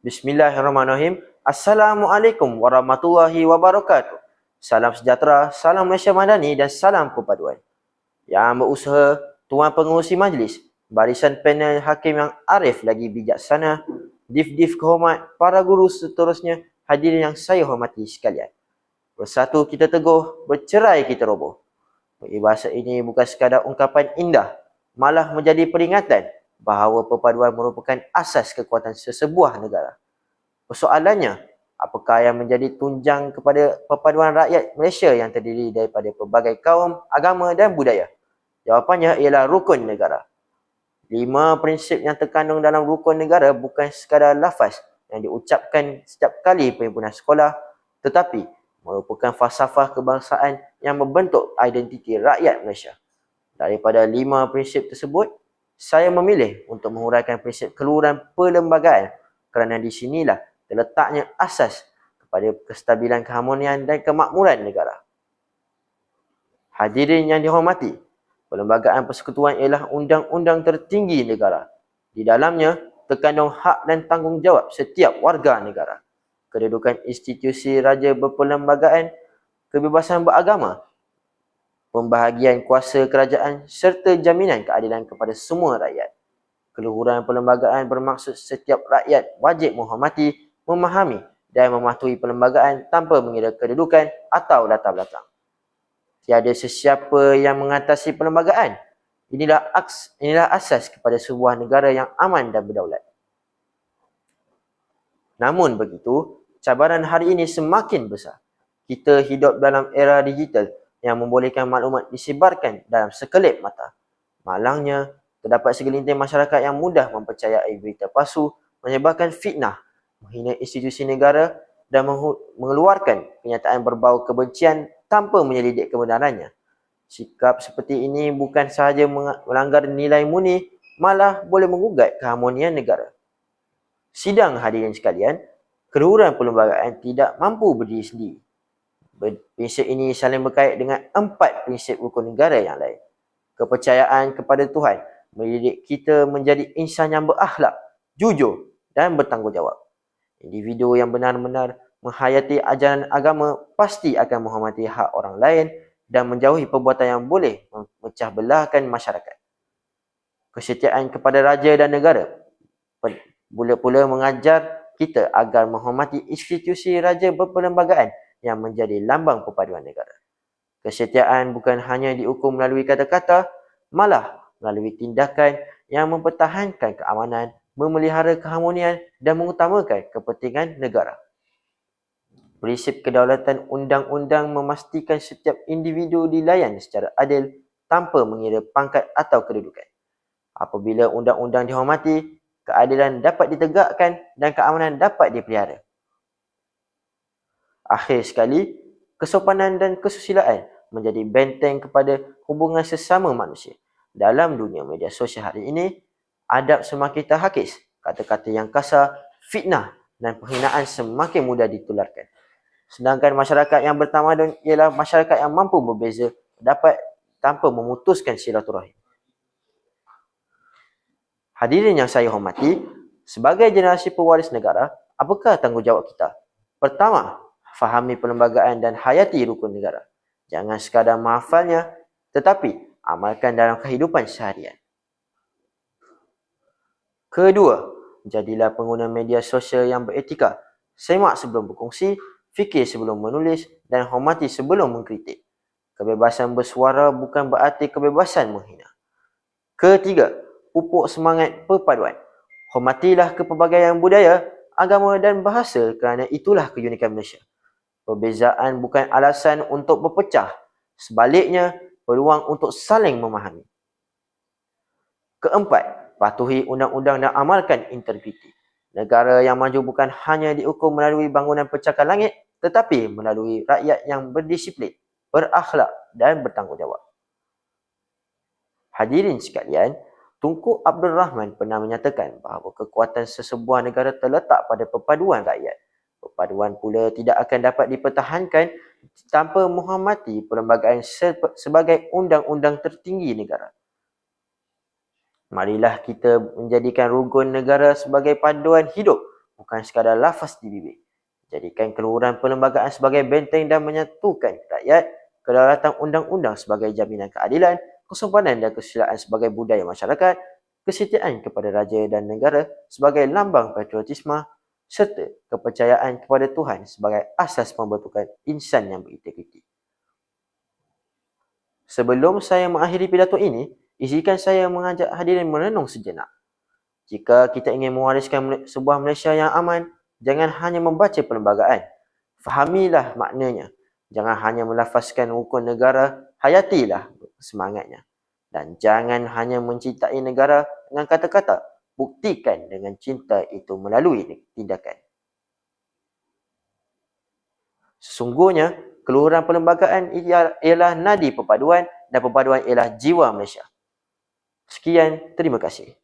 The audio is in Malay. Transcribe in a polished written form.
Bismillahirrahmanirrahim. Assalamualaikum warahmatullahi wabarakatuh. Salam sejahtera, salam Malaysia Madani dan salam perpaduan. Yang berusaha, Tuan Pengerusi Majlis, barisan panel hakim yang arif lagi bijaksana, dif-dif kehormat, para guru seterusnya, hadirin yang saya hormati sekalian. Bersatu kita teguh, bercerai kita roboh. Peribahasa ini bukan sekadar ungkapan indah, malah menjadi peringatan bahawa perpaduan merupakan asas kekuatan sesebuah negara. Persoalannya, apakah yang menjadi tunjang kepada perpaduan rakyat Malaysia yang terdiri daripada pelbagai kaum, agama dan budaya? Jawapannya ialah rukun negara. 5 prinsip yang terkandung dalam rukun negara bukan sekadar lafaz yang diucapkan setiap kali perhimpunan sekolah, tetapi merupakan falsafah kebangsaan yang membentuk identiti rakyat Malaysia. Daripada 5 prinsip tersebut, saya memilih untuk menguraikan prinsip keluhuran perlembagaan kerana di sinilah terletaknya asas kepada kestabilan, keharmonian dan kemakmuran negara. Hadirin yang dihormati, Perlembagaan Persekutuan ialah undang-undang tertinggi negara. Di dalamnya terkandung hak dan tanggungjawab setiap warga negara. Kedudukan institusi raja berperlembagaan, kebebasan beragama, pembahagian kuasa kerajaan serta jaminan keadilan kepada semua rakyat. Keluhuran perlembagaan bermaksud setiap rakyat wajib menghormati, memahami dan mematuhi perlembagaan tanpa mengira kedudukan atau latar belakang. Tiada sesiapa yang mengatasi perlembagaan. Inilah asas kepada sebuah negara yang aman dan berdaulat. Namun begitu, cabaran hari ini semakin besar. Kita hidup dalam era digital yang membolehkan maklumat disebarkan dalam sekelip mata. Malangnya, terdapat segelintir masyarakat yang mudah mempercayai berita palsu, menyebarkan fitnah, menghina institusi negara dan mengeluarkan kenyataan berbau kebencian tanpa menyelidik kebenarannya. Sikap seperti ini bukan sahaja melanggar nilai murni, malah boleh menggugat keharmonian negara. Sidang hadirin sekalian, keluhuran perlembagaan tidak mampu berdiri sendiri. Prinsip ini saling berkait dengan 4 prinsip rukun negara yang lain. Kepercayaan kepada Tuhan mendidik kita menjadi insan yang berakhlak, jujur dan bertanggungjawab. Individu yang benar-benar menghayati ajaran agama pasti akan menghormati hak orang lain dan menjauhi perbuatan yang boleh memecah belahkan masyarakat. Kesetiaan kepada raja dan negara pula mengajar kita agar menghormati institusi raja berperlembagaan yang menjadi lambang perpaduan negara. Kesetiaan bukan hanya diukur melalui kata-kata, malah melalui tindakan yang mempertahankan keamanan, memelihara keharmonian dan mengutamakan kepentingan negara. Prinsip kedaulatan undang-undang memastikan setiap individu dilayan secara adil tanpa mengira pangkat atau kedudukan. Apabila undang-undang dihormati, keadilan dapat ditegakkan dan keamanan dapat dipelihara. Akhir sekali, kesopanan dan kesusilaan menjadi benteng kepada hubungan sesama manusia. Dalam dunia media sosial hari ini, adab semakin terhakis, kata-kata yang kasar, fitnah dan penghinaan semakin mudah ditularkan. Sedangkan masyarakat yang bertamadun ialah masyarakat yang mampu berbeza pendapat tanpa memutuskan silaturahim. Hadirin yang saya hormati, sebagai generasi pewaris negara, apakah tanggungjawab kita? Pertama, fahami perlembagaan dan hayati rukun negara. Jangan sekadar menghafalnya, tetapi amalkan dalam kehidupan seharian. Kedua, jadilah pengguna media sosial yang beretika. Semak sebelum berkongsi, fikir sebelum menulis dan hormati sebelum mengkritik. Kebebasan bersuara bukan berarti kebebasan menghina. Ketiga, pupuk semangat perpaduan. Hormatilah kepelbagaian budaya, agama dan bahasa kerana itulah keunikan Malaysia. Perbezaan bukan alasan untuk berpecah, sebaliknya peluang untuk saling memahami. Keempat, patuhi undang-undang dan amalkan integriti. Negara yang maju bukan hanya diukur melalui bangunan pencakar langit, tetapi melalui rakyat yang berdisiplin, berakhlak dan bertanggungjawab. Hadirin sekalian, Tunku Abdul Rahman pernah menyatakan bahawa kekuatan sesebuah negara terletak pada perpaduan rakyat. Perpaduan pula tidak akan dapat dipertahankan tanpa menghormati perlembagaan sebagai undang-undang tertinggi negara. Marilah kita menjadikan rukun negara sebagai panduan hidup bukan sekadar lafaz di bibir. Jadikan keluhuran perlembagaan sebagai benteng dan menyatukan rakyat, kedaulatan undang-undang sebagai jaminan keadilan, kesopanan dan kesusilaan sebagai budaya masyarakat, kesetiaan kepada raja dan negara sebagai lambang patriotisme, serta kepercayaan kepada Tuhan sebagai asas pembentukan insan yang berintegriti. Sebelum saya mengakhiri pidato ini, izinkan saya mengajak hadirin merenung sejenak. Jika kita ingin mewariskan sebuah Malaysia yang aman, jangan hanya membaca perlembagaan. Fahamilah maknanya. Jangan hanya melafazkan rukun negara, hayatilah semangatnya. Dan jangan hanya mencintai negara dengan kata-kata, buktikan dengan cinta itu melalui tindakan. Sesungguhnya, keluhuran perlembagaan ialah nadi perpaduan dan perpaduan ialah jiwa Malaysia. Sekian, terima kasih.